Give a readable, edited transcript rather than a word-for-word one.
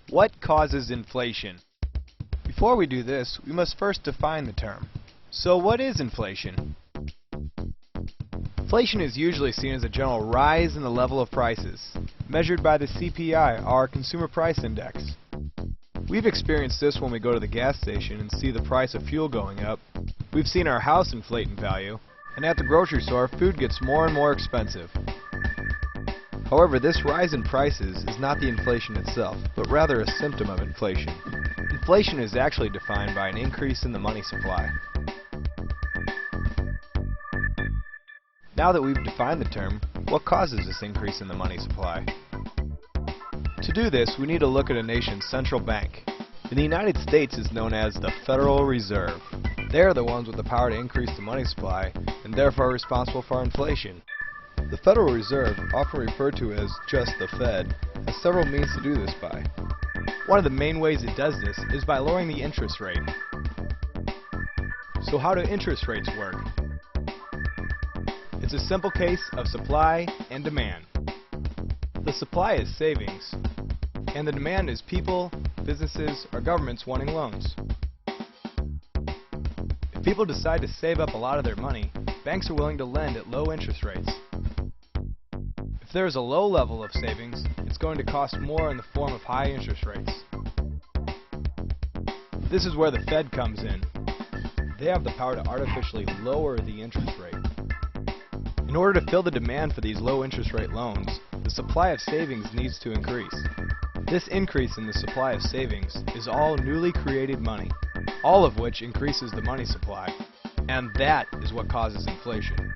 What causes inflation? Before we do this, we must first define the term. So what is inflation? Inflation is usually seen as a general rise in the level of prices, measured by the CPI, our Consumer Price Index. We've experienced this when we go to the gas station and see the price of fuel going up. We've seen our house inflate in value, and at the grocery store, food gets more and more expensive. However, this rise in prices is not the inflation itself, but rather a symptom of inflation. Inflation is actually defined by an increase in the money supply. Now that we've defined the term, what causes this increase in the money supply? To do this, we need to look at a nation's central bank. In the United States, it's known as the Federal Reserve. They are the ones with the power to increase the money supply, and therefore responsible for inflation. The Federal Reserve, often referred to as just the Fed, has several means to do this by. One of the main ways it does this is by lowering the interest rate. So how do interest rates work? It's a simple case of supply and demand. The supply is savings, and the demand is people, businesses, or governments wanting loans. If people decide to save up a lot of their money, banks are willing to lend at low interest rates. If there is a low level of savings, it's going to cost more in the form of high interest rates. This is where the Fed comes in. They have the power to artificially lower the interest rate. In order to fill the demand for these low interest rate loans, the supply of savings needs to increase. This increase in the supply of savings is all newly created money, all of which increases the money supply, and that is what causes inflation.